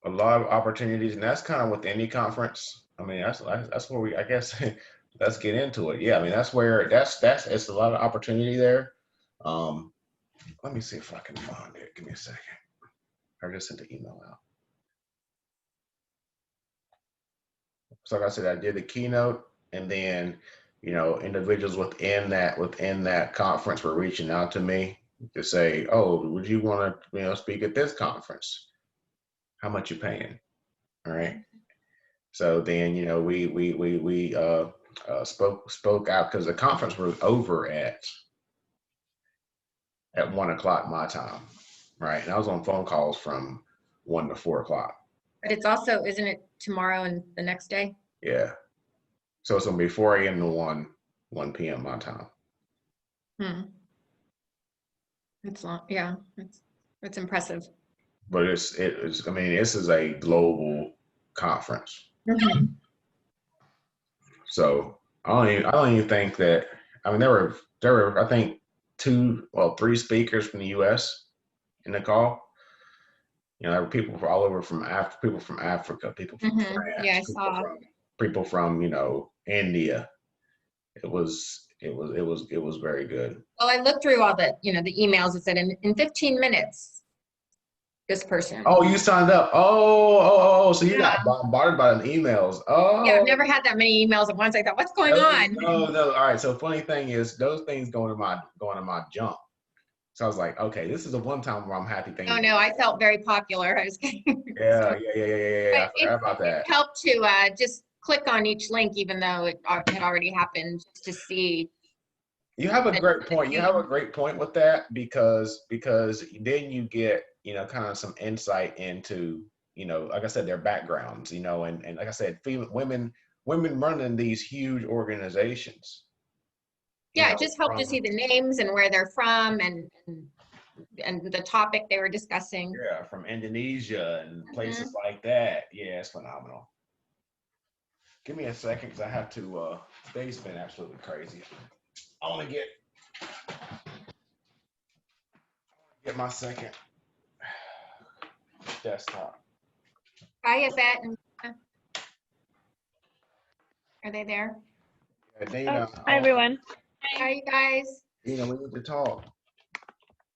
a lot of opportunities, and that's kind of with any conference. I mean, that's where we, I guess, let's get into it. Yeah, I mean, that's where that's it's a lot of opportunity there. Um, Let me see if I can find it. Give me a second. I just sent the email out. So like I said, I did the keynote, and then individuals within that conference were reaching out to me to say, "Oh, would you want to speak at this conference? How much you paying?" All right. So then we spoke out because the conference was over at 1 o'clock my time, right? And I was on phone calls from 1 to 4 o'clock. But it's also, isn't it tomorrow and the next day? Yeah. So it's gonna be 4 a.m. to 1 p.m. my time. It's long. Yeah, it's impressive. But I mean, this is a global conference. Mm-hmm. So I don't even think that. I mean, there were I think three speakers from the U.S. in the call. There were people from all over from Africa, people from France, Yeah, I saw. People from India. It was very good. Well, I looked through all the the emails. It said in 15 minutes, this person. Oh, you signed up. Oh, so you got bombarded by the emails. Oh. Yeah, I've never had that many emails at once. I thought, what's going on? No. All right. So funny thing is, those things going to my junk. So I was like, okay, this is the one time where I'm happy. Oh no, I felt very popular. I was kidding. Yeah. I forgot about that. It helped to just click on each link, even though it had already happened, just to see. You have a great point. You have a great point with that because then you get kind of some insight into like I said, their backgrounds, and like I said, women running these huge organizations. Yeah, it just helped to see the names and where they're from and the topic they were discussing. Yeah, from Indonesia and places like that. Yeah, it's phenomenal. Give me a second because I have to. Today's been absolutely crazy. I want to get my second desktop. Hi, Yvette. Are they there? Yeah, Dana. Hi, everyone. Hi, you guys. We need to talk.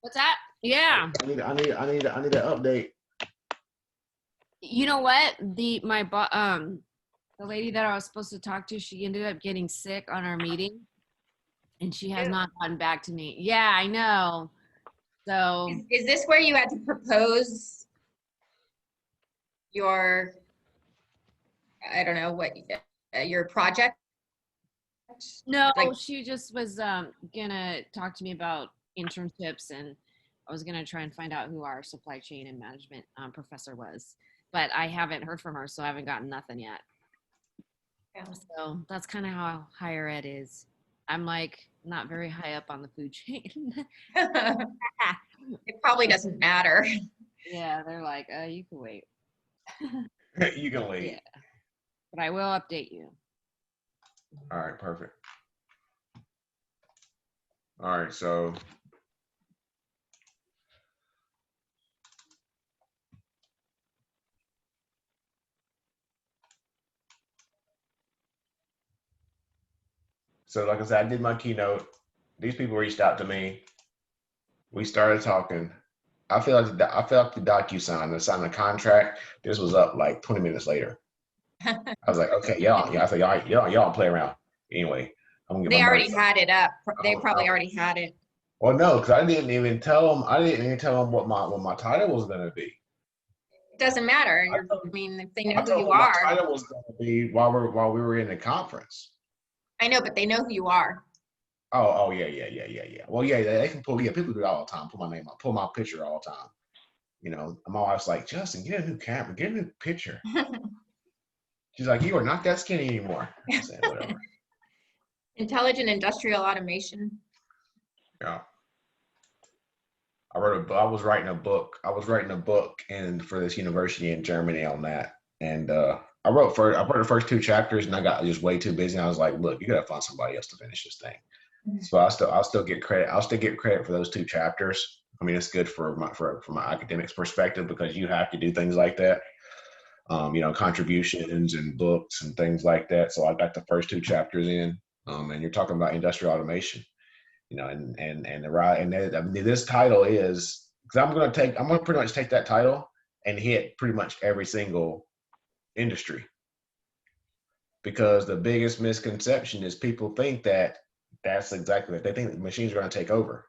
What's that? Yeah. I need an update. You know what? The lady that I was supposed to talk to, she ended up getting sick on our meeting, and she has not gotten back to me. Yeah, I know. So is this where you had to propose your, I don't know what, your project? No, she just was gonna talk to me about internships, and I was gonna try and find out who our supply chain and management professor was, but I haven't heard from her, so I haven't gotten nothing yet. Yeah. So that's kind of how higher ed is. I'm like not very high up on the food chain. It probably doesn't matter. Yeah, they're like, you can wait. You can wait. Yeah, but I will update you. All right, perfect. All right, so like I said, I did my keynote. These people reached out to me. We started talking. I feel like the DocuSign, I signed the contract. This was up like 20 minutes later. I was like, okay, y'all. Yeah, I said, y'all play around. Anyway, I'm gonna get they already had it up. They probably already had it. Well, no, because I didn't even tell them. What my title was gonna be. It doesn't matter. I mean, if they know who you are. My title was gonna be while we were in the conference. I know, but they know who you are. Oh yeah. Well, yeah, they can pull. Yeah, people do it all the time. Pull my name up, pull my picture all the time. I'm always like, Justin, get a new camera, get a new picture. She's like, you are not that skinny anymore. I said, whatever. Intelligent industrial automation. Yeah. I was writing a book, and for this university in Germany on that, and I wrote the first 2 chapters, and I got just way too busy. And I was like, look, you gotta find somebody else to finish this thing. So I'll still get credit. I'll still get credit for those 2 chapters. I mean, it's good from my academics perspective because you have to do things like that. contributions and books and things like that. So I got the first 2 chapters in, and you're talking about industrial automation, this title is, because I'm going to pretty much take that title and hit pretty much every single industry, because the biggest misconception is people think that that's exactly what they think, that machines are going to take over.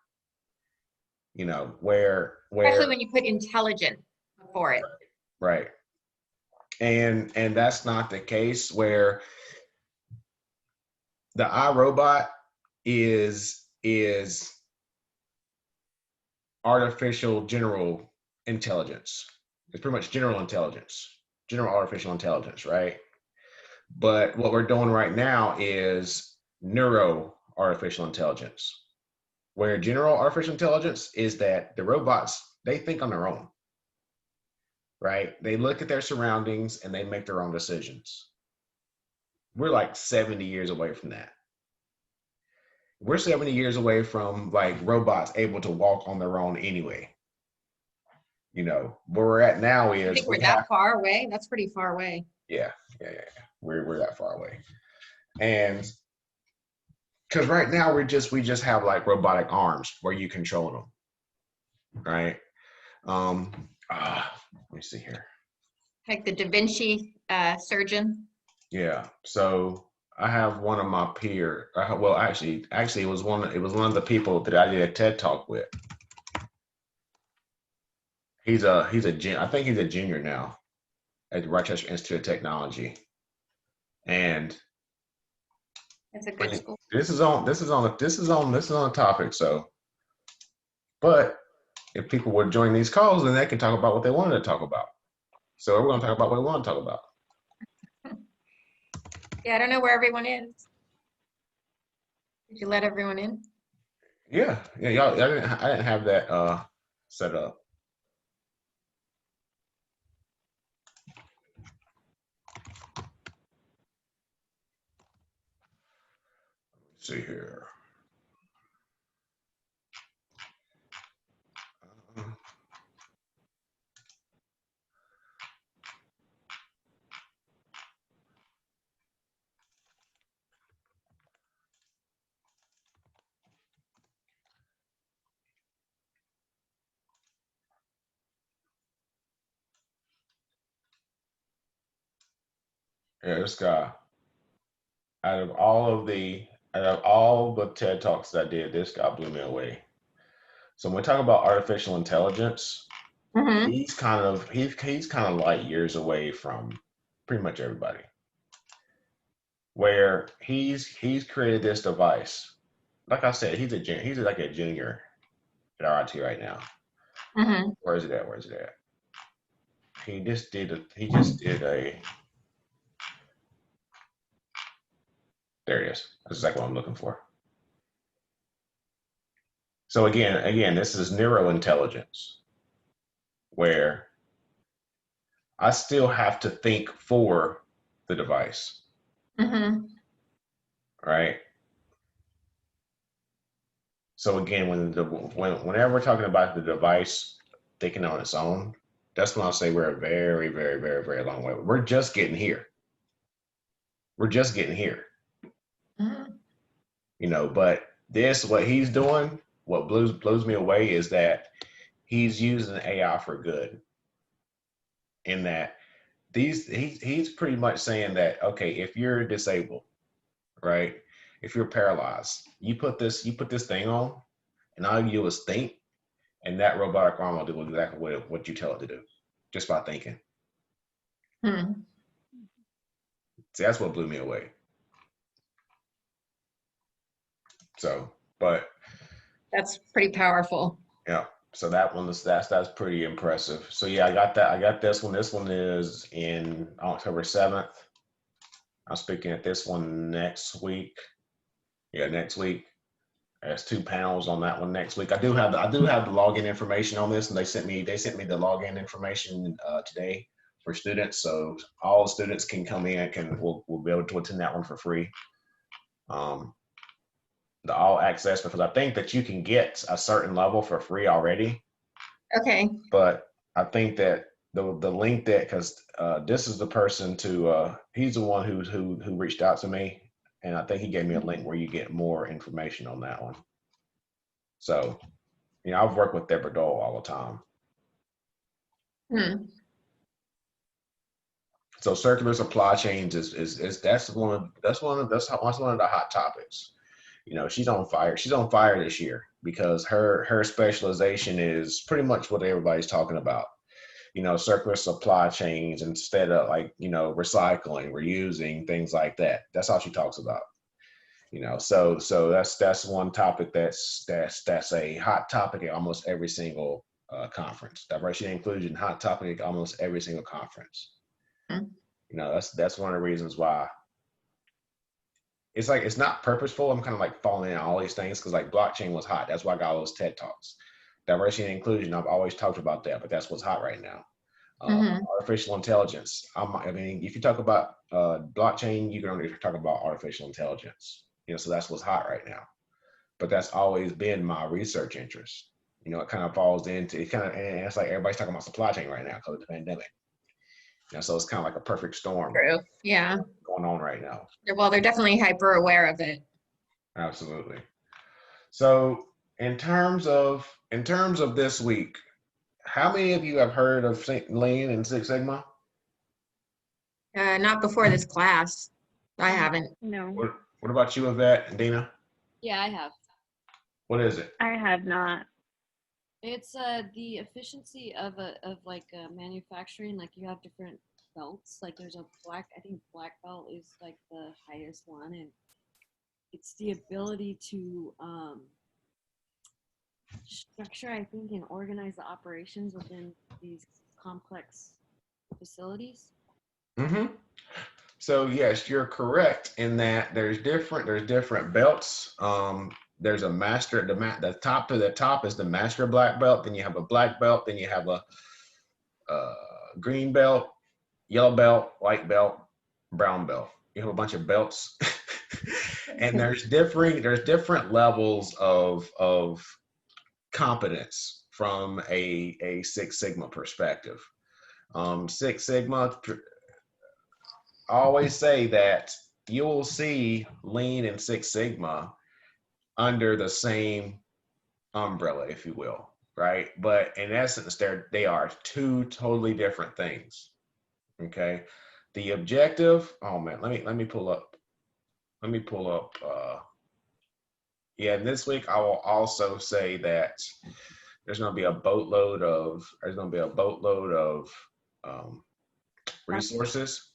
Where Especially when you put intelligent before it. Right. And that's not the case, where the iRobot is artificial general intelligence. It's pretty much general artificial intelligence, right? But what we're doing right now is neuro artificial intelligence, where general artificial intelligence is that the robots, they think on their own, right? They look at their surroundings and they make their own decisions. We're like 70 years away from that. We're 70 years away from like robots able to walk on their own anyway. Where we're at now is, I think we're that far away. That's pretty far away. Yeah. We're that far away. And because right now we just have like robotic arms where you control them, right? Let me see here. Like the Da Vinci surgeon. Yeah. So I have one of my peer. Well, actually, it was one of the people that I did a TED Talk with. I think he's a junior now at the Rochester Institute of Technology, and it's a good school. This is on the topic. So, but if people would join these calls, then they can talk about what they wanted to talk about. So we're going to talk about what we want to talk about. Yeah, I don't know where everyone is. Did you let everyone in? Yeah, y'all. I didn't have that set up. Let's see here. Yeah, this guy. Out of all the TED Talks that I did, this guy blew me away. So when we talk about artificial intelligence, he's kind of light years away from pretty much everybody. Where he's created this device. Like I said, he's like a junior at RIT right now. Where is it at? He just did a. There it is. That's exactly what I'm looking for. So again, this is neurointelligence, where I still have to think for the device. Right. So again, whenever we're talking about the device thinking on its own, that's when I'll say we're a very, very, very, very long way. We're just getting here. But what he's doing, what blows me away is that he's using AI for good. In that he's pretty much saying that, okay, if you're disabled, right? If you're paralyzed, you put this thing on, and all you do is think, and that robotic arm will do exactly what you tell it to do, just by thinking. See, that's what blew me away. So, but that's pretty powerful. Yeah. So that's pretty impressive. So yeah, I got this one. This one is in October 7th. I'm speaking at this one next week. Yeah, next week. There's 2 panels on that one next week. I do have the login information on this, and they sent me the login information today for students. So all students can come in, we'll be able to attend that one for free. The all access, because I think that you can get a certain level for free already. Okay. But I think that the link that, because this is the person to he's the one who reached out to me, and I think he gave me a link where you get more information on that one. So, you know, I've worked with Deborah Dole all the time. So circular supply chains is that's one of the hot topics. You know, she's on fire. She's on fire this year because her specialization is pretty much what everybody's talking about. You know, circular supply chains instead of, like, you know, recycling, reusing, things like that. That's all she talks about. You know, so that's one topic that's a hot topic at almost every single conference. Diversity and inclusion, hot topic at almost every single conference. You know, that's one of the reasons why it's like, it's not purposeful. I'm kind of like falling in all these things because like blockchain was hot. That's why I got all those TED Talks. Diversity and inclusion, I've always talked about that, but that's what's hot right now. Artificial intelligence. I mean, if you talk about blockchain, you can only talk about artificial intelligence. You know, so that's what's hot right now. But that's always been my research interest. You know, it kind of falls into it, and it's like everybody's talking about supply chain right now because of the pandemic. You know, so it's kind of like a perfect storm. True. Yeah. Going on right now. Well, they're definitely hyper aware of it. Absolutely. So in terms of this week, how many of you have heard of Lean and Six Sigma? Not before this class. I haven't. No. What about you, Yvette and Dina? Yeah, I have. What is it? I have not. It's the efficiency of manufacturing. Like, you have different belts. Like, there's a I think black belt is like the highest one, and it's the ability to structure, I think, and organize the operations within these complex facilities. So yes, you're correct in that there's different belts. There's a master. The top to the top is the master black belt. Then you have a black belt. Then you have a green belt, yellow belt, white belt, brown belt. You have a bunch of belts, and there's different levels of competence from a Six Sigma perspective. Six Sigma, I always say that you will see Lean and Six Sigma under the same umbrella, if you will, right? But in essence, they are two totally different things. Okay. The objective, oh man, let me pull up. Yeah, and this week I will also say that there's going to be a boatload of resources,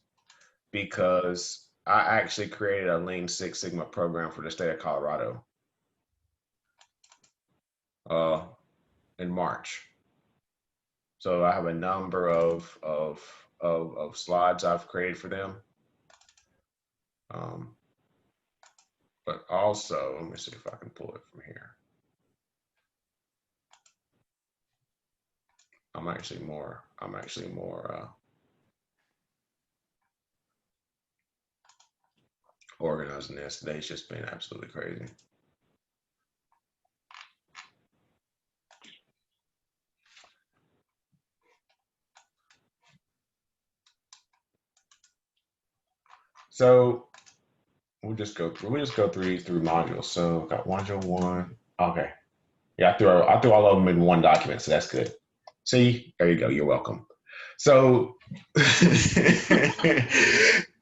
because I actually created a Lean Six Sigma program for the state of Colorado in March. So I have a number of slides I've created for them. But also, let me see if I can pull it from here. I'm actually more organizing this. Today's just been absolutely crazy. So we'll just go through modules. So got module 1. Okay. Yeah, I threw all of them in one document, so that's good. See, there you go. You're welcome. So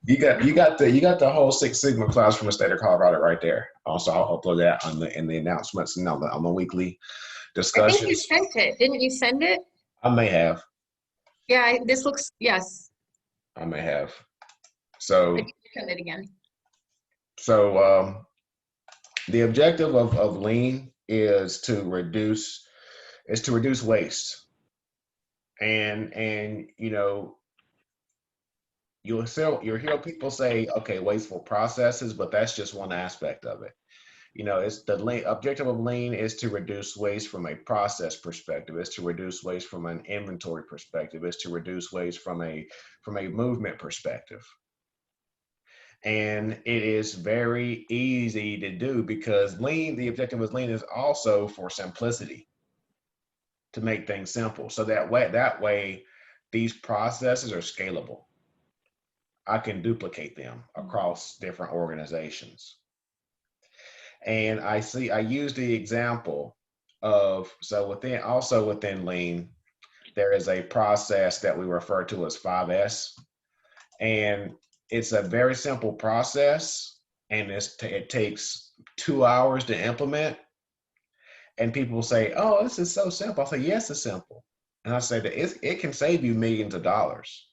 you got the whole Six Sigma class from the state of Colorado right there. Also, I'll upload that in the announcements and on the weekly discussions. I think you sent it. Didn't you send it? I may have. Yeah, this looks, yes. I may have. So send it again. So the objective of Lean is to reduce waste. And you know, you'll hear people say, okay, wasteful processes, but that's just one aspect of it. You know, it's the objective of Lean is to reduce waste from a process perspective. It's to reduce waste from an inventory perspective. It's to reduce waste from a movement perspective. And it is very easy to do because Lean, the objective of Lean is also for simplicity, to make things simple. So that way these processes are scalable. I can duplicate them across different organizations. And I use the example of, so within Lean, there is a process that we refer to as 5S. And it's a very simple process, and it takes 2 hours to implement. And people say, "Oh, this is so simple." I say, "Yes, it's simple." And I say that it can save you millions of dollars.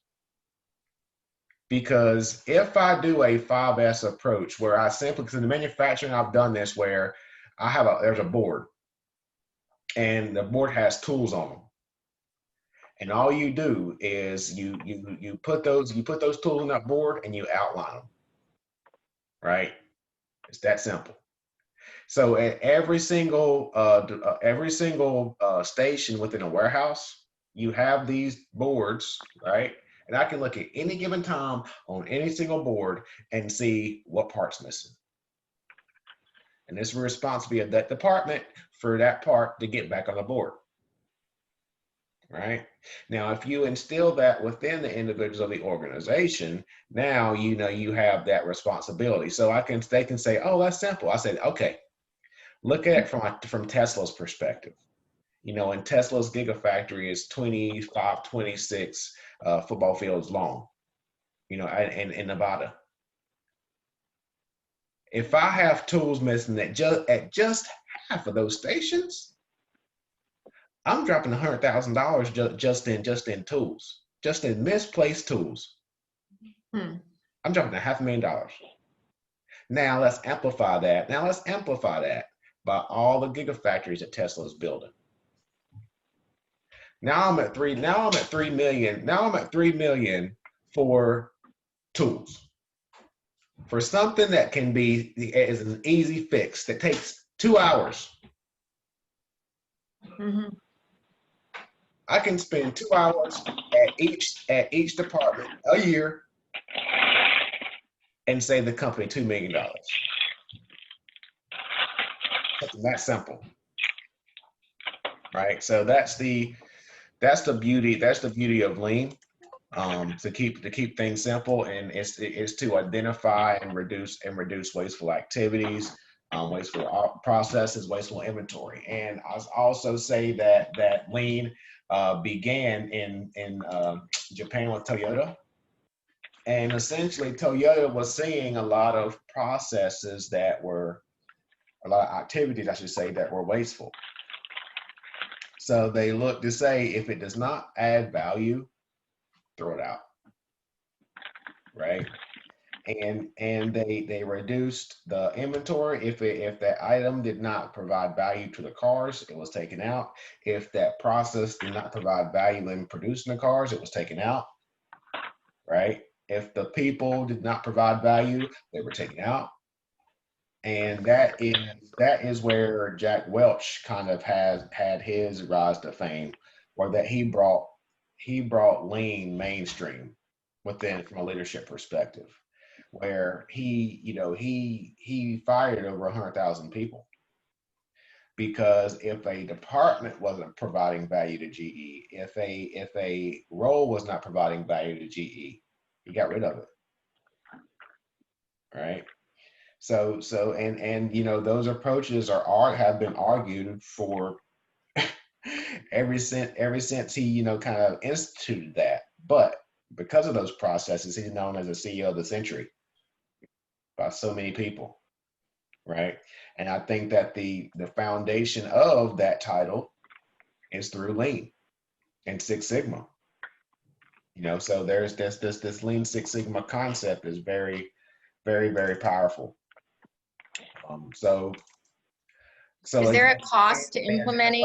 Because if I do a 5S approach where I simply, because in the manufacturing, I've done this where there's a board, and the board has tools on them. And all you do is you put those tools on that board and you outline them, right? It's that simple. So at every single station within a warehouse, you have these boards, right? And I can look at any given time on any single board and see what part's missing. And it's the responsibility of that department for that part to get back on the board. Right? Now, if you instill that within the individuals of the organization, now you have that responsibility. So they can say, "Oh, that's simple." I said, "Okay, look at it from Tesla's perspective. And Tesla's Gigafactory is 25, 26 football fields long, in Nevada. If I have tools missing at just half of those stations, I'm dropping $100,000 just in tools, just in misplaced tools. I'm dropping $500,000. Now let's amplify that. By all the gigafactories that Tesla is building. Now I'm at 3 million. Now I'm at 3 million for tools. For something that is an easy fix that takes 2 hours. Mm-hmm. I can spend 2 hours at each department a year and save the company $2 million. Something that simple, right? So that's the beauty of Lean, to keep things simple, and it's to identify and reduce wasteful activities, wasteful processes, wasteful inventory. And I also say that Lean began in Japan with Toyota. And essentially, Toyota was seeing a lot of activities, I should say, that were wasteful. So they look to say, if it does not add value, throw it out, right? And they reduced the inventory. If that item did not provide value to the cars, it was taken out. If that process did not provide value in producing the cars, it was taken out, right? If the people did not provide value, they were taken out. And that is where Jack Welch kind of had his rise to fame, or that he brought Lean mainstream from a leadership perspective, where he fired over 100,000 people, because if a department wasn't providing value to GE, if a role was not providing value to GE, he got rid of it, right? So and those approaches have been argued for ever since he kind of instituted that. But because of those processes, he's known as the CEO of the century by so many people, right? And I think that the foundation of that title is through Lean and Six Sigma. So there's this Lean Six Sigma concept is very, very, very powerful. So is there a cost to implementing?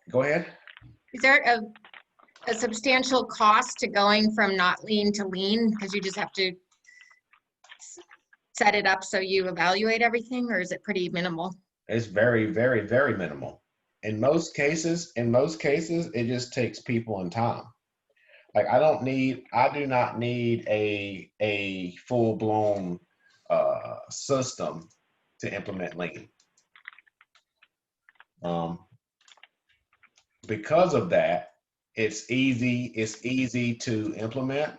Go ahead. Is there a substantial cost to going from not Lean to Lean, because you just have to set it up so you evaluate everything, or is it pretty minimal? It's very, very, very minimal. In most cases, it just takes people and time. Like I do not need a full-blown system to implement Lean. Because of that, It's easy to implement,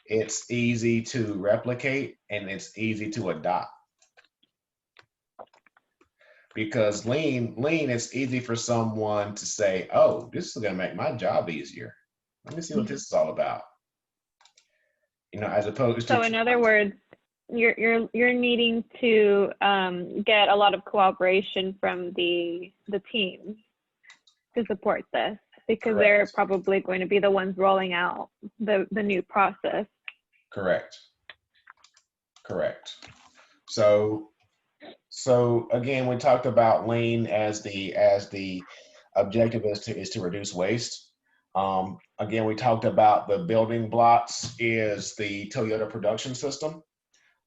it's easy to replicate, and it's easy to adopt. Because lean, it's easy for someone to say, oh, this is going to make my job easier. Let me see what this is all about. As opposed to. So in other words, you're needing to get a lot of cooperation from the teams to support this, because Correct. they're probably going to be the ones rolling out the new process. Correct. So again, we talked about lean as the objective is to reduce waste. Again, we talked about the building blocks is the Toyota production system.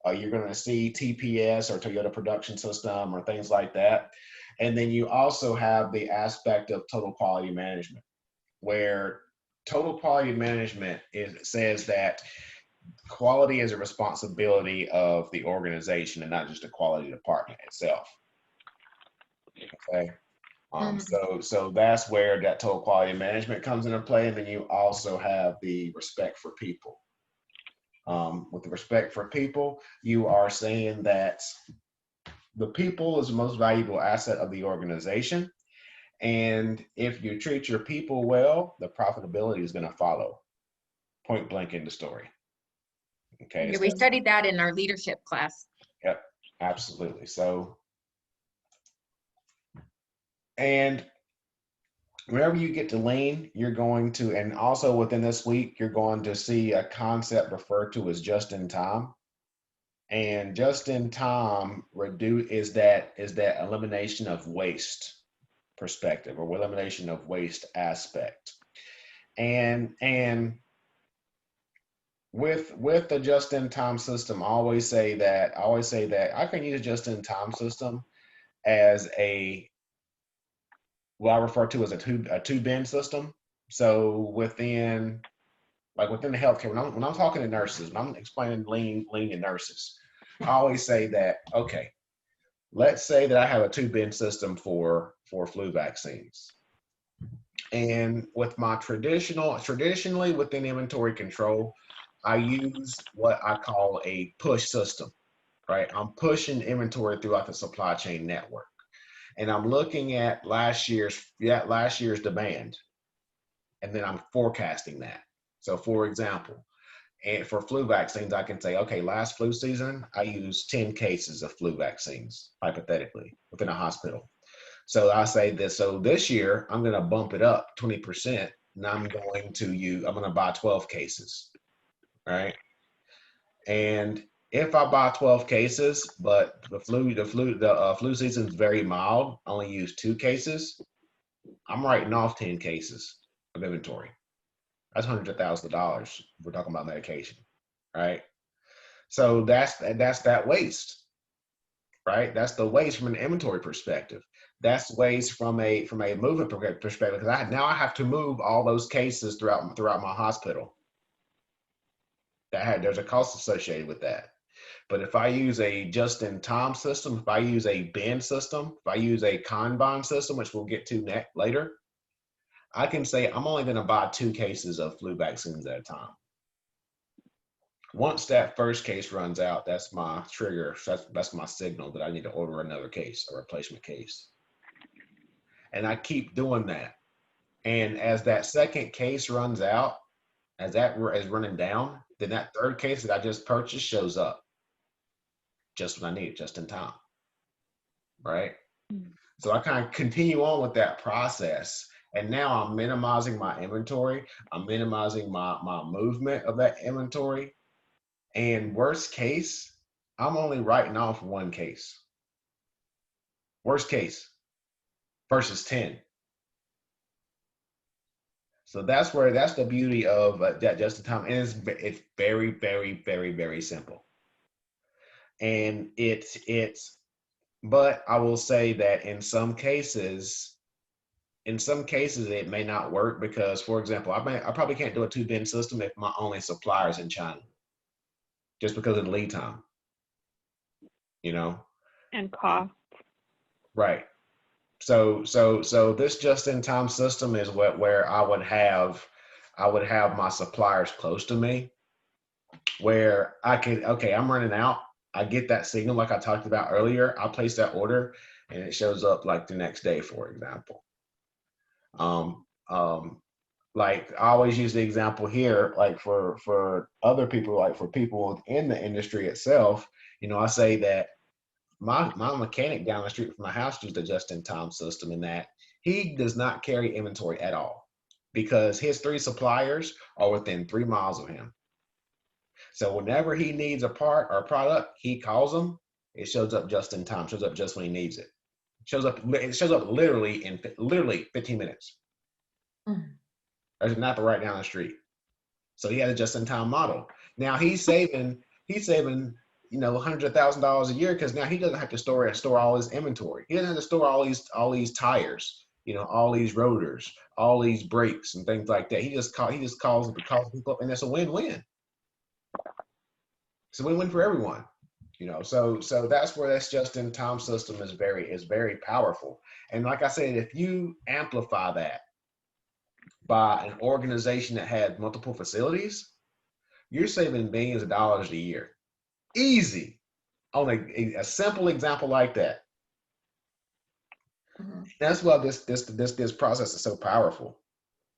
You're going to see TPS or Toyota production system or things like that. And then you also have the aspect of total quality management, where total quality management says that quality is a responsibility of the organization and not just the quality department itself. Okay. So that's where that total quality management comes into play. And then you also have the respect for people. With the respect for people, you are saying that the people is the most valuable asset of the organization. And if you treat your people well, the profitability is going to follow. Point blank in the story. Okay. Yeah, we studied that in our leadership class. Yep, absolutely. So, and whenever you get to lean, you're going to, and also within this week, you're going to see a concept referred to as just in time. And just in time is that elimination of waste perspective, or elimination of waste aspect. And with the just-in-time system, I always say that I can use a just-in-time system as what I refer to as a two-bin system. So within the healthcare, when I'm talking to nurses, when I'm explaining lean to nurses, I always say that, okay, let's say that I have a two-bin system for flu vaccines. And with my traditionally within inventory control, I use what I call a push system, right? I'm pushing inventory throughout the supply chain network. And I'm looking at last year's demand. And then I'm forecasting that. So for example, and for flu vaccines, I can say, okay, last flu season, I used 10 cases of flu vaccines, hypothetically, within a hospital. So I say this, so this year, I'm going to bump it up 20%, and I'm going to buy 12 cases, right? And if I buy 12 cases, but the flu season is very mild, I only use 2 cases, I'm writing off 10 cases of inventory. That's $100,000. We're talking about medication, right? So that's that waste, right? That's the waste from an inventory perspective. That's waste from a movement perspective, because now I have to move all those cases throughout my hospital. There's a cost associated with that. But if I use a just-in-time system, if I use a bin system, if I use a Kanban system, which we'll get to later, I can say I'm only going to buy 2 cases of flu vaccines at a time. Once that first case runs out, that's my trigger. That's my signal that I need to order another case, a replacement case. And I keep doing that. And as that second case runs out, as that is running down, then that third case that I just purchased shows up just when I need it, just in time, right? So I kind of continue on with that process. And now I'm minimizing my inventory. I'm minimizing my movement of that inventory. And worst case, I'm only writing off 1 case. Worst case versus 10. So that's the beauty of that just-in-time. And it's very, very, very, very simple. And but I will say that in some cases it may not work, because, for example, I probably can't do a 2-bin system if my only supplier is in China, just because of the lead time, and cost. Right. So this just-in-time system is where I would have my suppliers close to me, where I could, okay, I'm running out. I get that signal like I talked about earlier. I place that order and it shows up like the next day, for example. Um, um, like I always use the example here, like for other people, like for people in the industry itself, I say that my mechanic down the street from my house used a just-in-time system in that he does not carry inventory at all because his 3 suppliers are within 3 miles of him. So whenever he needs a part or a product, he calls them. It shows up just in time, shows up just when he needs it. It shows up literally in 15 minutes. There's not right down the street. So he has a just-in-time model. Now he's saving hundreds of $1,000s a year because now he doesn't have to store all his inventory. He doesn't have to store all these tires, all these rotors, all these brakes and things like that. He just calls people up, and it's a win-win. It's a win-win for everyone. So that's where this just-in-time system is very powerful. And like I said, if you amplify that by an organization that has multiple facilities, you're saving millions of dollars a year. Easy. On a simple example like that. That's why this process is so powerful.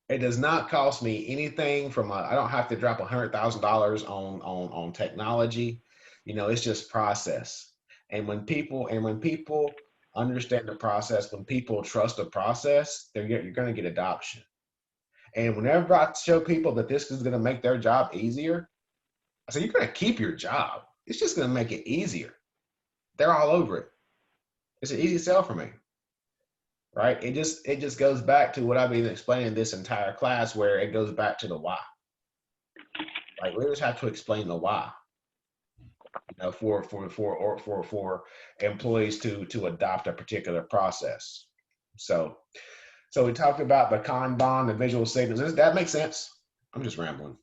It does not cost me anything I don't have to drop $100,000 on technology. It's just process. And when people understand the process, when people trust the process, you're going to get adoption. And whenever I show people that this is going to make their job easier, I say, you're going to keep your job. It's just going to make it easier. They're all over it. It's an easy sell for me, right? It just goes back to what I've been explaining this entire class, where it goes back to the why. Like we just have to explain the why, for employees to adopt a particular process. So we talked about the Kanban, the visual signals. Does that make sense? I'm just rambling.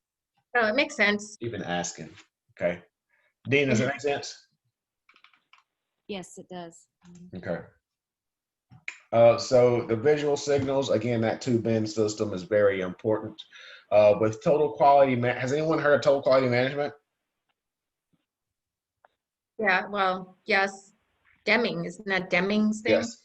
Oh, it makes sense. You've been asking. Okay. Dean, does it make sense? Yes, it does. Okay. So the visual signals, again, that 2-bin system is very important. With total quality, has anyone heard of total quality management? Yeah, well, yes. Deming, isn't that Deming's thing? Yes.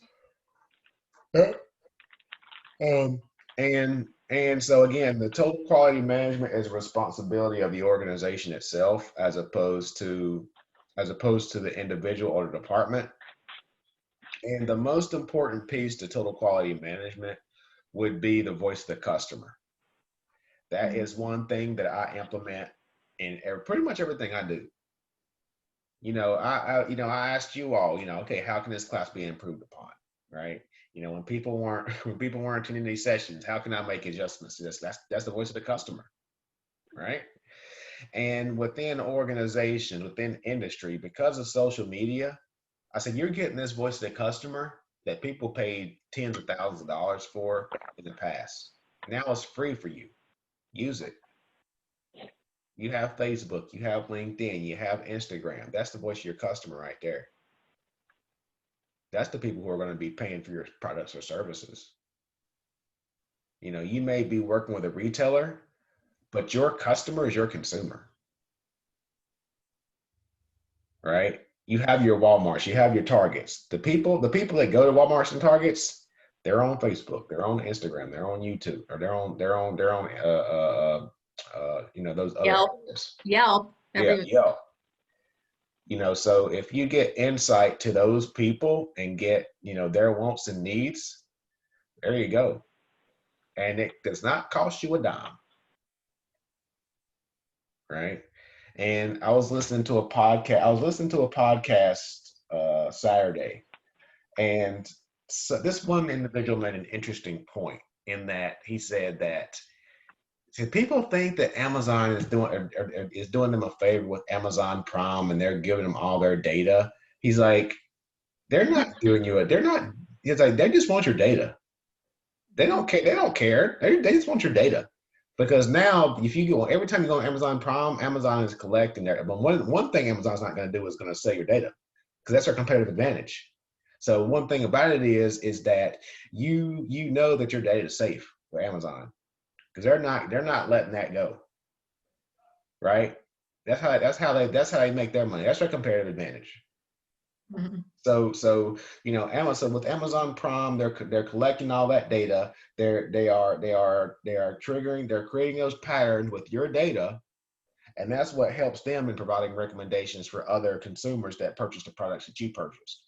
And so again, the total quality management is a responsibility of the organization itself, as opposed to the individual or the department. And the most important piece to total quality management would be the voice of the customer. That is one thing that I implement in pretty much everything I do. I asked you all, okay, how can this class be improved upon, right? When people weren't attending these sessions, how can I make adjustments to this? That's the voice of the customer, right? And within organizations, within industry, because of social media, I said, you're getting this voice of the customer that people paid tens of thousands of dollars for in the past. Now it's free for you. Use it. You have Facebook, you have LinkedIn, you have Instagram. That's the voice of your customer right there. That's the people who are going to be paying for your products or services. You may be working with a retailer, but your customer is your consumer, right? You have your Walmarts, you have your Targets. The people that go to Walmarts and Targets, they're on Facebook, they're on Instagram, they're on YouTube, or they're on those other Yelp. Yelp. So if you get insight to those people and get, their wants and needs, there you go. And it does not cost you a dime, right? And I was listening to a podcast Saturday, and so this one individual made an interesting point in that he said that people think that Amazon is doing them a favor with Amazon Prime and they're giving them all their data. He's like, they're not doing you they're not. He's like, they just want your data. They don't care. They don't care. They just want your data. Because now, if you go every time you go on Amazon Prime, Amazon is collecting that. But one thing Amazon's not going to do is going to sell your data, because that's their competitive advantage. So one thing about it is that you know that your data is safe for Amazon because they're not letting that go, right? That's how they make their money. That's their competitive advantage. Mhm. So you know, Amazon with Amazon Prime, they're collecting all that data. They are triggering, they're creating those patterns with your data, and that's what helps them in providing recommendations for other consumers that purchase the products that you purchased,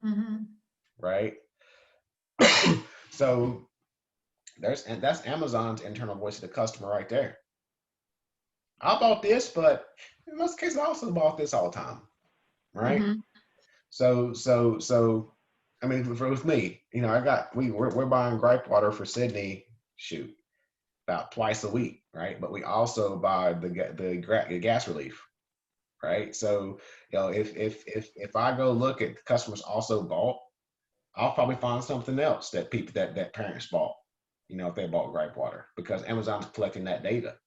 Mhm. right? So that's Amazon's internal voice of the customer right there. I bought this, but in most cases, I also bought this all the time, right? Mhm. So I mean, with me, you know, we're buying gripe water for Sydney, shoot, about twice a week, right? But we also buy the gas relief, right? So, you know, if I go look at customers also bought, I'll probably find something else that people that parents bought, you know, if they bought gripe water because Amazon's collecting that data.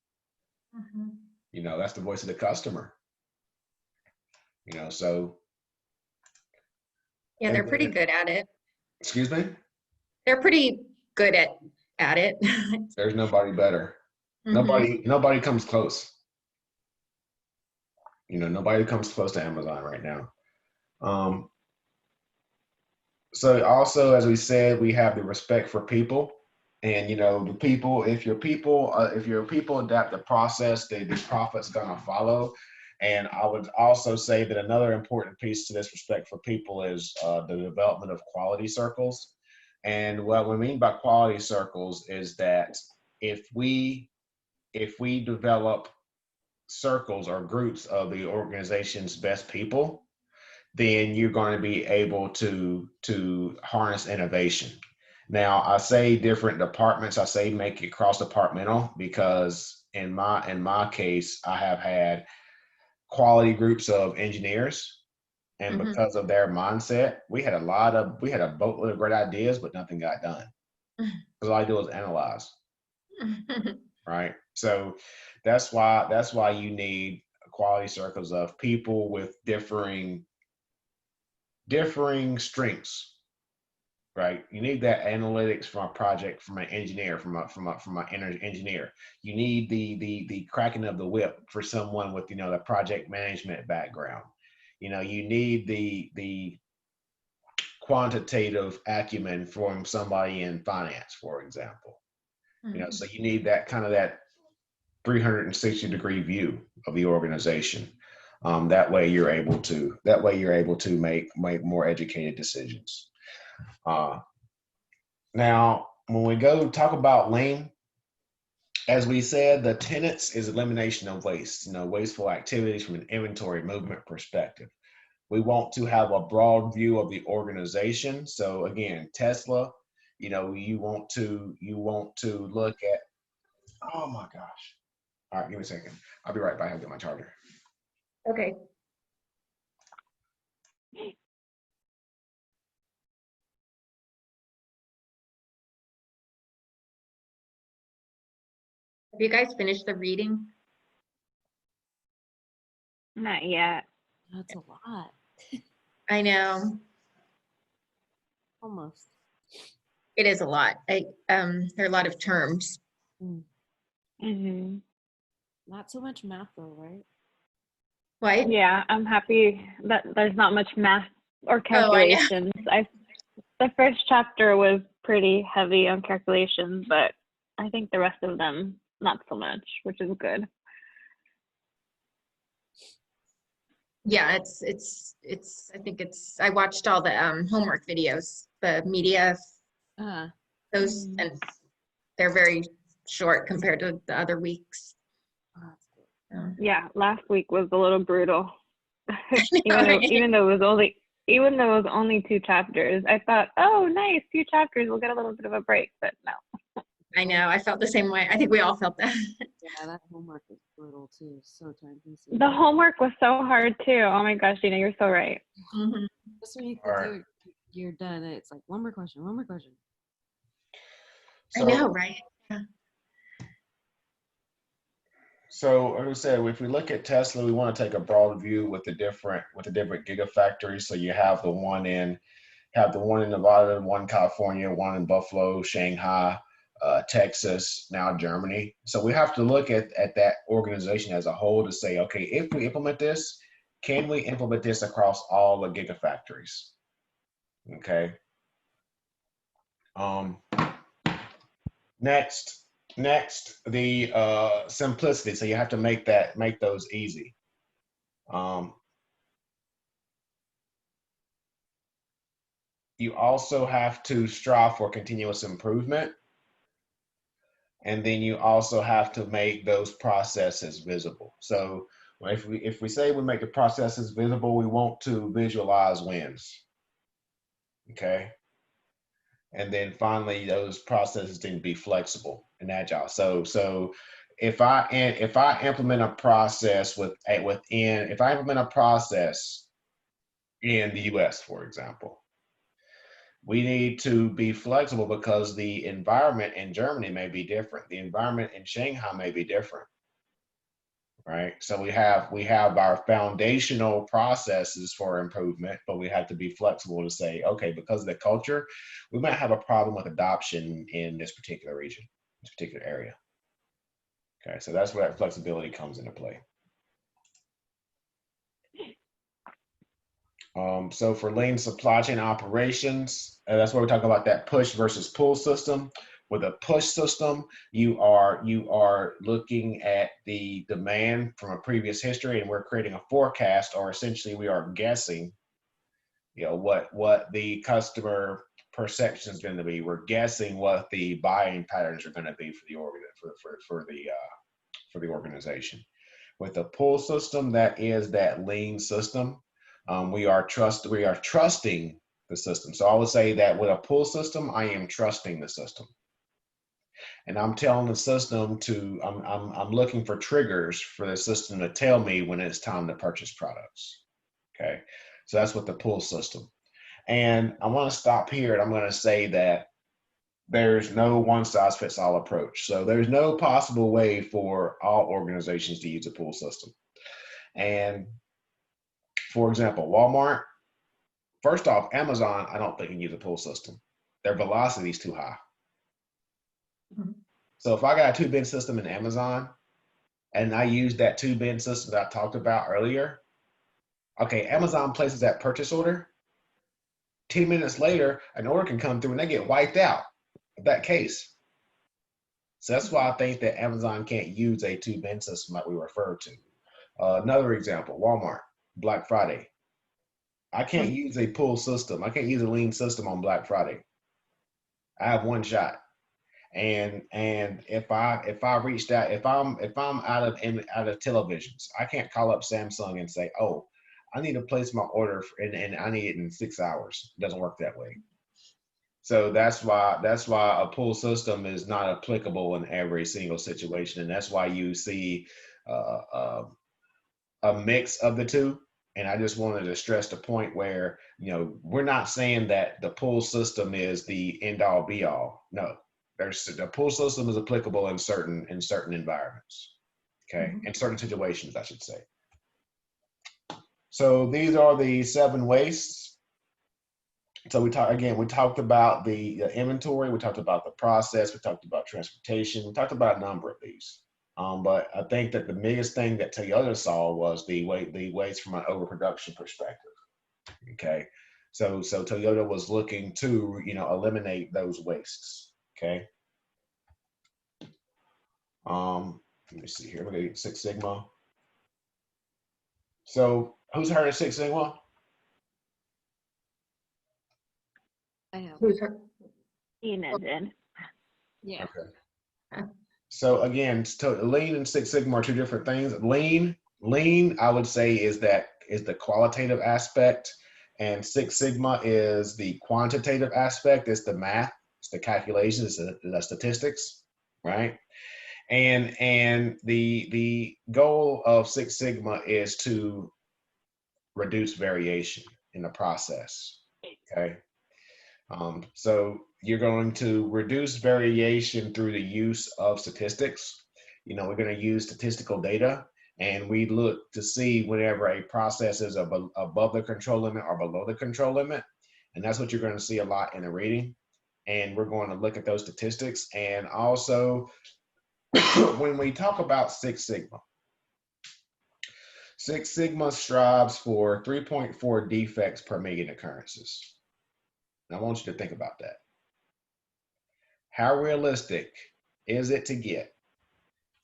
Mhm. You know, that's the voice of the customer. You know, so Yeah, and they're pretty then, good at it. excuse me, They're pretty good at it. there's nobody better. Mhm. Nobody comes close. You know, nobody comes close to Amazon right now. Um, so also, as we said, we have the respect for people, and you know, the people. If your people adapt the process, the profit's gonna follow. And I would also say that another important piece to this respect for people is the development of quality circles. And what we mean by quality circles is that if we develop circles or groups of the organization's best people, then you're going to be able to harness innovation. Now, I say different departments. I say make it cross departmental because in my case, I have had quality groups of engineers, and Mhm. because of their mindset, we had a boatload of great ideas, but nothing got done because all I do is analyze, right? So that's why you need quality circles of people with differing strengths, right? You need that analytics from a project, from an engineer, from an engineer. You need the cracking of the whip for someone with, you know, the project management background. You know, you need the quantitative acumen from somebody in finance, for example. You know, so you need that kind of that 360-degree view of the organization. That way you're able to make more educated decisions. Uh, Now, when we go talk about lean, as we said, the tenets is elimination of waste, you know, wasteful activities from an inventory movement perspective. We want to have a broad view of the organization. So again, Tesla, you know, you want to look at, oh my gosh. All right, give me a second. I'll be right back. I'll get my charger. Okay. Have you guys finished the reading? Not yet. That's a lot. I know Almost. it is a lot. There are a lot of terms. Hmm. Not so much math though, right? What? Yeah, I'm happy that there's not much math or Oh, I know. calculations. The first chapter was pretty heavy on calculations, but I think the rest of them not so much, which is good. Yeah, I think I watched all the homework videos, the media, Uh, those, and they're very short compared to the other weeks. oh, that's good. Yeah, last week was a little brutal. Right? Even though it was only 2 chapters, I thought, oh, nice, 2 chapters, we'll get a little bit of a break, but no. I know, I felt the same way. I think we all felt that. Yeah, that homework is brutal too. So time consuming. The homework was so hard too. Oh my gosh, Dina, you're so right. Mhm. Just when you All think right. you're done, it's like one more question, one more question. I know, right? Yeah. So, like I said, if we look at Tesla, we want to take a broad view with the different gigafactories. So you have the one in have the one in Nevada, one in California, one in Buffalo, Shanghai, Texas, now Germany. So we have to look at that organization as a whole to say, okay, if we implement this, can we implement this across all the gigafactories? Okay. Next, the simplicity. So you have to make those easy. You also have to strive for continuous improvement. And then you also have to make those processes visible. So if we say we make the processes visible, we want to visualize wins. Okay. And then finally, those processes need to be flexible and agile. So if I implement a process if I implement a process in the US, for example, we need to be flexible because the environment in Germany may be different. The environment in Shanghai may be different, right? So we have our foundational processes for improvement, but we have to be flexible to say, okay, because of the culture, we might have a problem with adoption in this particular region, this particular area. Okay, so that's where that flexibility comes into play. So for lean supply chain operations, that's where we talk about that push versus pull system. With a push system, you are looking at the demand from a previous history, and we're creating a forecast, or essentially we are guessing, what the customer perception is going to be. We're guessing what the buying patterns are going to be for the organization. With the pull system, that is that lean system. We are trusting the system. So I would say that with a pull system, I am trusting the system, and I'm telling the system I'm looking for triggers for the system to tell me when it's time to purchase products. Okay, so that's with the pull system. And I want to stop here, and I'm going to say that there's no one size fits all approach. So there's no possible way for all organizations to use a pull system. And for example, Walmart, first off, Amazon, I don't think can use a pull system. Their velocity is too high. Mm-hmm. So if I got a 2-bin system in Amazon and I use that 2-bin system that I talked about earlier, okay, Amazon places that purchase order. 10 minutes later, an order can come through and they get wiped out of that case. So that's why I think that Amazon can't use a 2-bin system like we referred to. Another example, Walmart, Black Friday. I can't use a pull system. I can't use a lean system on Black Friday. I have one shot. And if I reached out, if I'm out of televisions, I can't call up Samsung and say, oh, I need to place my order and I need it in 6 hours. It doesn't work that way. So that's why a pull system is not applicable in every single situation, and that's why you see a mix of the two. And I just wanted to stress the point where, we're not saying that the pull system is the end all be all. No, the pull system is applicable in certain environments. Okay, in certain situations, I should say. So these are the 7 wastes. So we talked about the inventory, we talked about the process, we talked about transportation, we talked about a number of these. But I think that the biggest thing that Toyota saw was the waste from an overproduction perspective. Okay, so Toyota was looking to eliminate those wastes. Okay. Let me see here. We're gonna get Six Sigma. So who's heard of Six Sigma? I have. Who's her? Ina did. Yeah. Okay. So again, lean and Six Sigma are 2 different things. Lean, I would say is the qualitative aspect, and Six Sigma is the quantitative aspect. It's the math, it's the calculations, it's the statistics, right? And the goal of Six Sigma is to reduce variation in the process. Okay. So you're going to reduce variation through the use of statistics. We're going to use statistical data, and we look to see whenever a process is above the control limit or below the control limit. And that's what you're going to see a lot in the reading. And we're going to look at those statistics. And also, when we talk about Six Sigma, Six Sigma strives for 3.4 defects per million occurrences. And I want you to think about that. How realistic is it to get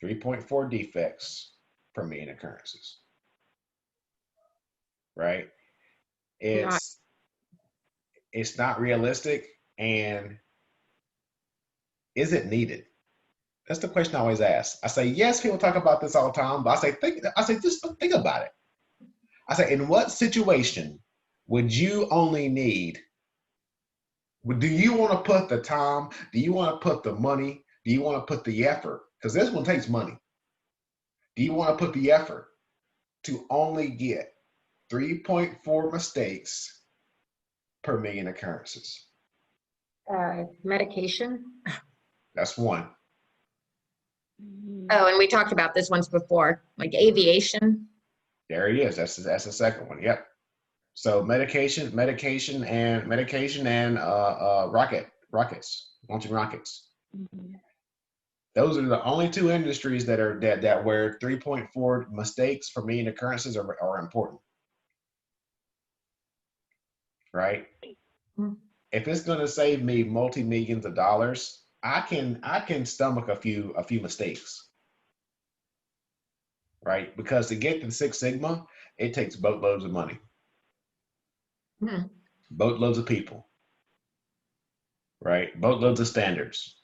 3.4 defects per million occurrences? Right? It's not realistic, and is it needed? That's the question I always ask. I say, yes, people talk about this all the time, but I say, just think about it. I say, in what situation would you only need? Do you want to put the time? Do you want to put the money? Do you want to put the effort? Because this one takes money. Do you want to put the effort to only get 3.4 mistakes per million occurrences? Medication. That's one. Oh, and we talked about this once before, like aviation. There he is. That's the second one. Yep. So medication, and rockets, launching rockets. Mhm. Those are the only two industries that where 3.4 mistakes per million occurrences are important. Right? Mhm. If it's going to save me multi-millions of dollars, I can stomach a few mistakes. Right? Because to get to Six Sigma, it takes boatloads of money. Hmm. Boatloads of people. Right? Boatloads of standards.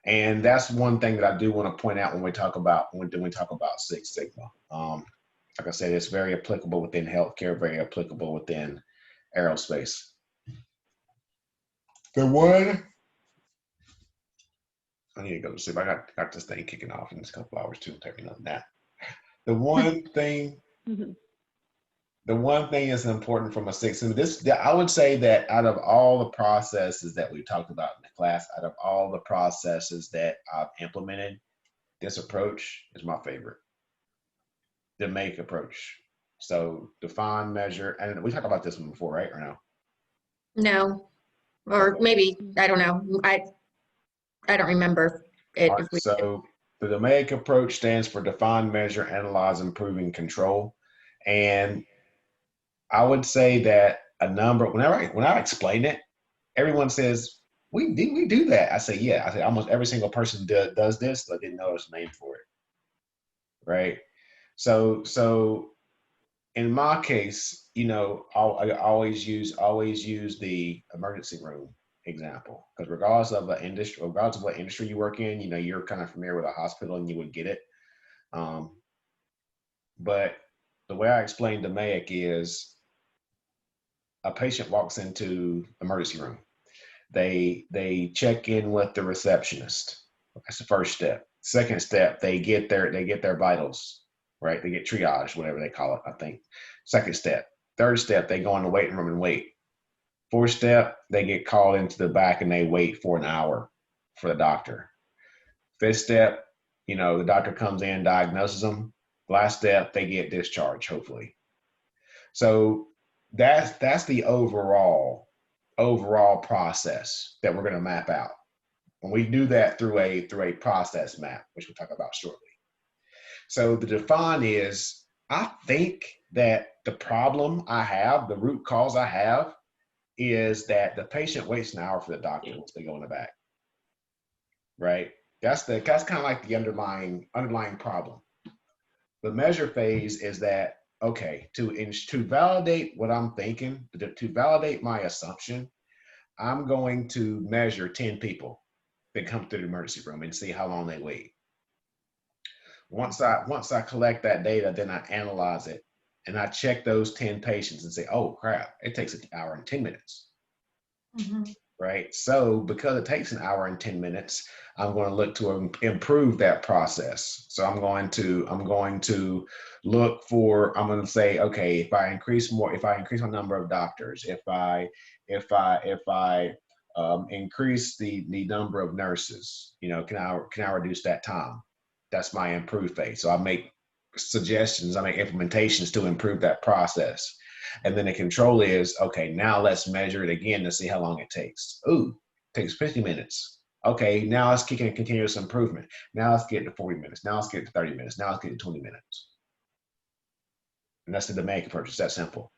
And that's one thing that I do want to point out when we talk about Six Sigma. Like I said, it's very applicable within healthcare, very applicable within aerospace. The one I need to go to sleep. I got this thing kicking off in this couple hours too. Take another nap. The one thing Mhm. the one thing that's important from a Six Sigma, I would say that out of all the processes that we talked about in the class, out of all the processes that I've implemented, this approach is my favorite. The make approach. So define, measure, and we talked about this one before, right? Or no? No, or Okay. maybe, I don't know. I don't remember it. All If right. we, So the DMAIC approach stands for define, measure, analyze, improving control. And I would say that a number, when I explain it, everyone says, we do that. I say, yeah. I say almost every single person does this, but didn't know there's a name for it. Right. So in my case, I always use the emergency room example, because regardless of what industry you work in, you're kind of familiar with a hospital and you would get it. But the way I explain DMAIC is a patient walks into emergency room. They check in with the receptionist. That's the first step. Second step, they get their vitals, right? They get triage, whatever they call it, I think. Second step. Third step, they go in the waiting room and wait. Fourth step, they get called into the back and they wait for an hour for the doctor. Fifth step, the doctor comes in, diagnoses them. Last step, they get discharged, hopefully. So that's the overall process that we're going to map out. And we do that through a process map, which we'll talk about shortly. So the define is, I think that the problem I have, the root cause I have, is that the patient waits an hour for the doctor once they go in the back. Right? That's kind of like the underlying problem. The measure phase is that, okay, to validate what I'm thinking, to validate my assumption, I'm going to measure 10 people that come through the emergency room and see how long they wait. Once I collect that data, then I analyze it and I check those 10 patients and say, oh crap, it takes an hour and 10 minutes. Mhm. Right? So because it takes an hour and 10 minutes, I'm going to look to improve that process. So I'm going to look for, I'm going to say, okay, if I increase my number of doctors, if I increase the number of nurses, can I reduce that time? That's my improve phase. So I make suggestions, I make implementations to improve that process. And then the control is, okay, now let's measure it again to see how long it takes. Ooh, it takes 50 minutes. Okay, now let's kick in continuous improvement. Now let's get to 40 minutes. Now let's get to 30 minutes. Now let's get to 20 minutes. And that's the domain approach. It's that simple.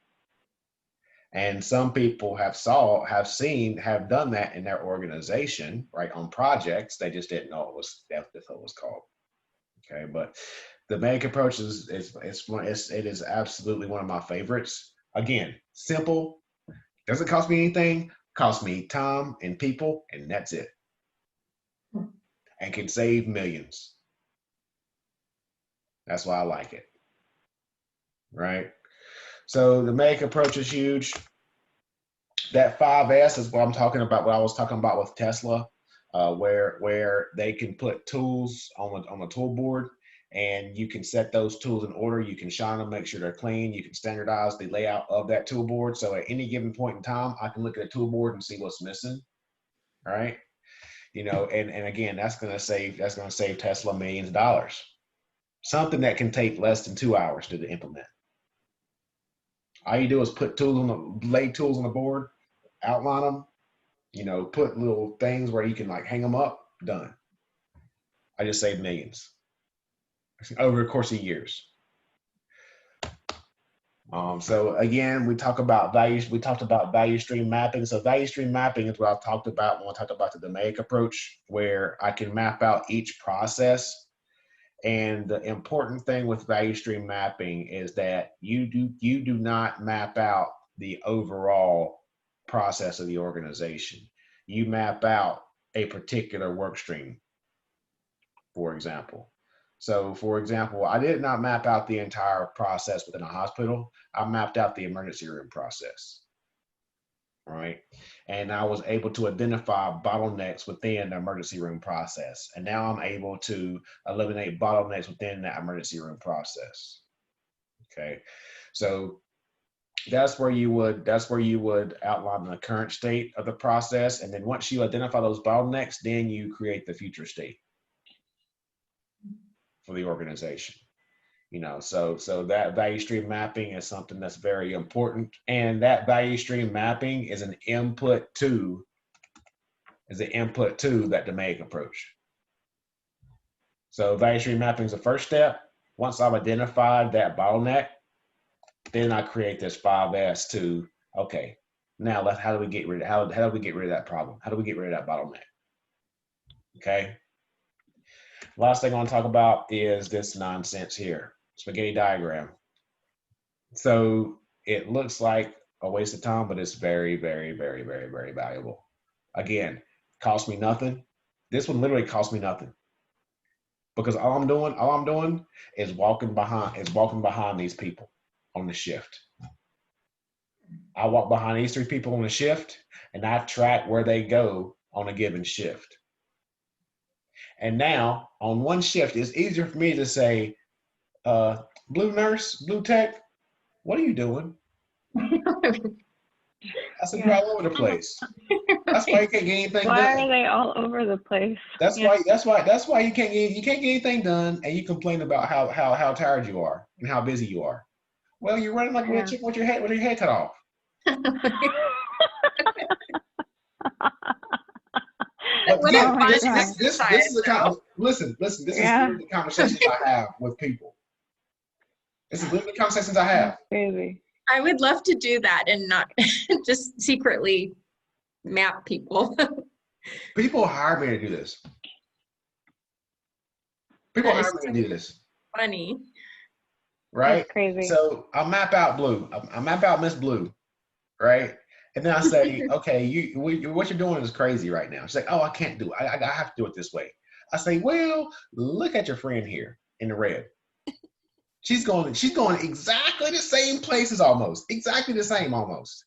And some people have done that in their organization, right, on projects. They just didn't know that's what it was called. Okay, but the domain approach it is absolutely one of my favorites. Again, simple, doesn't cost me anything, costs me time and people, and that's it. And can save millions. That's why I like it. Right? So the make approach is huge. That 5S is what I'm talking about, what I was talking about with Tesla, where they can put tools on the tool board, and you can set those tools in order. You can shine them, make sure they're clean. You can standardize the layout of that tool board. So at any given point in time, I can look at a tool board and see what's missing. All right. You know, and again, that's going to save Tesla millions of dollars. Something that can take less than 2 hours to implement. All you do is lay tools on the board, outline them, you know, put little things where you can like hang them up, done. I just saved millions over the course of years. So again, we talked about value stream mapping. So value stream mapping is what I talked about when I talked about the domain approach, where I can map out each process. And the important thing with value stream mapping is that you do not map out the overall process of the organization. You map out a particular work stream, for example. So, for example, I did not map out the entire process within a hospital. I mapped out the emergency room process, right? And I was able to identify bottlenecks within the emergency room process. And now I'm able to eliminate bottlenecks within that emergency room process. Okay. So that's where you would outline the current state of the process. And then once you identify those bottlenecks, then you create the future state for the organization. You know, so that value stream mapping is something that's very important, and that value stream mapping is an input to that domain approach. So value stream mapping is the first step. Once I've identified that bottleneck, then I create this 5S to, okay, now how do we get rid of that problem? How do we get rid of that bottleneck? Okay. Last thing I want to talk about is this nonsense here. Spaghetti diagram. So it looks like a waste of time, but it's very, very, very, very, very valuable. Again, cost me nothing. This one literally cost me nothing, because all I'm doing is walking behind these people on the shift. I walk behind these 3 people on the shift, and I track where they go on a given shift. And now on one shift, it's easier for me to say, blue nurse, blue tech, what are you doing? I said, you're all over the place. That's why you can't get anything done. Why are they all over the place? That's why you can't get anything done, and you complain about how tired you are and how busy you are. Well, you're running like a chicken with your head cut off. But again, this is the kind of listen. This is the conversations I have with people. This is literally the conversations I have. Crazy. I would love to do that and not just secretly map people. People hire me to do this. People hire me to do this. Funny. Right? That's crazy. So I map out Blue. I map out Miss Blue. Right? And then I say, okay, what you're doing is crazy right now. She's like, oh, I can't do it. I have to do it this way. I say, well, look at your friend here in the red. She's going exactly the same places almost. Exactly the same almost.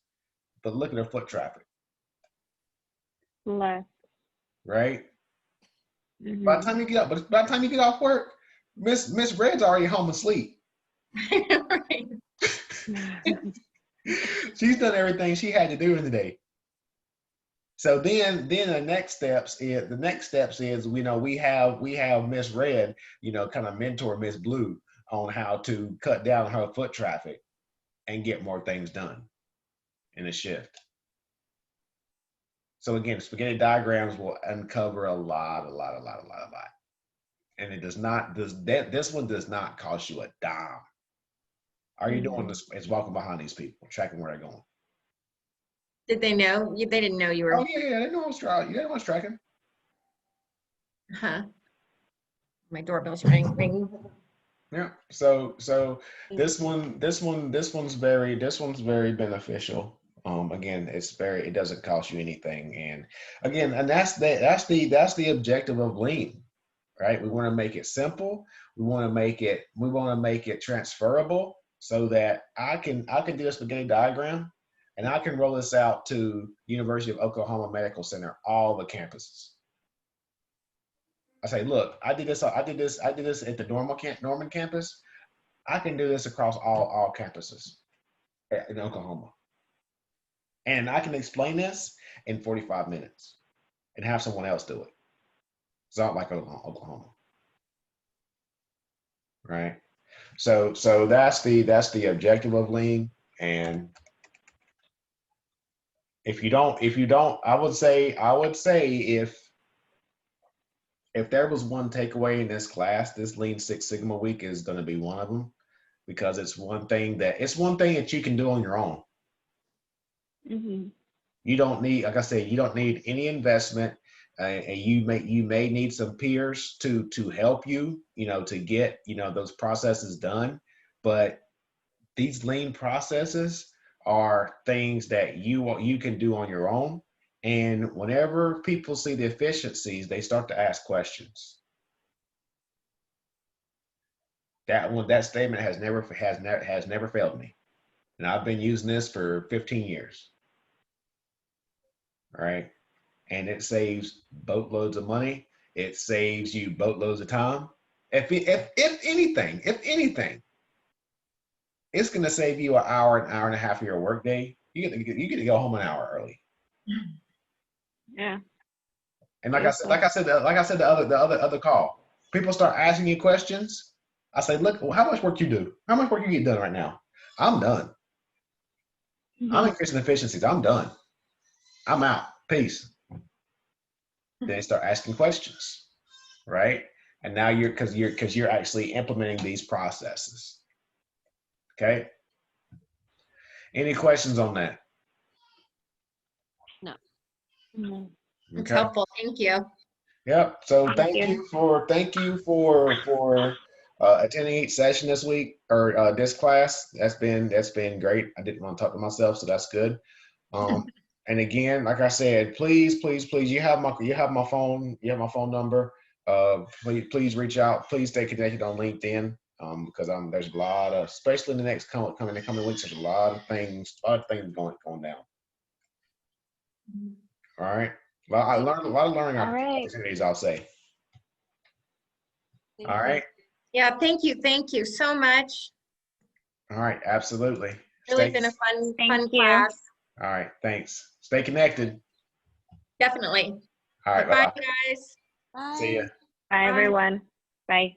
But look at her foot traffic. Less. Right? Mm-hmm. By the time you get off work, Miss Red's already home asleep. Right. She's done everything she had to do in the day. So then the next steps is we have Miss Red, kind of mentor Miss Blue on how to cut down her foot traffic. and get more things done in a shift. So again, spaghetti diagrams will uncover a lot. And it does not, this one does not cost you a dime. All you're doing is walking behind these people, tracking where they're going. Did they know? They didn't know you were. Oh yeah, they know I was tracking. You know I was tracking. Huh. My doorbell's ring. Yeah. So this one's very beneficial. Again, it doesn't cost you anything, and again, and that's the objective of Lean, right? We want to make it simple. We want to make it transferable, so that I can do a spaghetti diagram, and I can roll this out to University of Oklahoma Medical Center, all the campuses. I say, look, I did this at the Norman campus. I can do this across all campuses in Oklahoma. And I can explain this in 45 minutes and have someone else do it. It's not like Oklahoma. Right? So that's the objective of Lean. And if you don't, I would say if there was one takeaway in this class, this Lean Six Sigma week is going to be one of them, because it's one thing that you can do on your own. You don't need, like I said, you don't need any investment, and you may need some peers to help you, to get those processes done. But these Lean processes are things that you can do on your own. And whenever people see the efficiencies, they start to ask questions. That statement has never failed me. And I've been using this for 15 years. All right. And it saves boatloads of money. It saves you boatloads of time. If anything, it's going to save you an hour and a half of your workday. You get to go home an hour early. Yeah. And like I said, the other call, people start asking you questions. I say, look, well, how much work you do? How much work you get done right now? I'm done. I'm increasing efficiencies. I'm done. I'm out. Peace. Then they start asking questions, right? And now because you're actually implementing these processes. Okay. Any questions on that? No. It's Okay. helpful. Thank you. Yep. So Thank thank you for attending each session this week, or this class. That's been great. I didn't want to talk to myself, so that's good. And again, like I said, please, you have my phone number. Please reach out. Please stay connected on LinkedIn, because there's a lot of, especially in the next coming weeks, there's a lot of things going down. All right. Well, I learned a lot of learning opportunities, I'll say. All right. Yeah, thank you so much. All right, absolutely. Really been a fun Thank you. class. All right, thanks. Stay connected. Definitely. All right, Bye, bye. guys. Bye. See ya. Bye, everyone. Bye.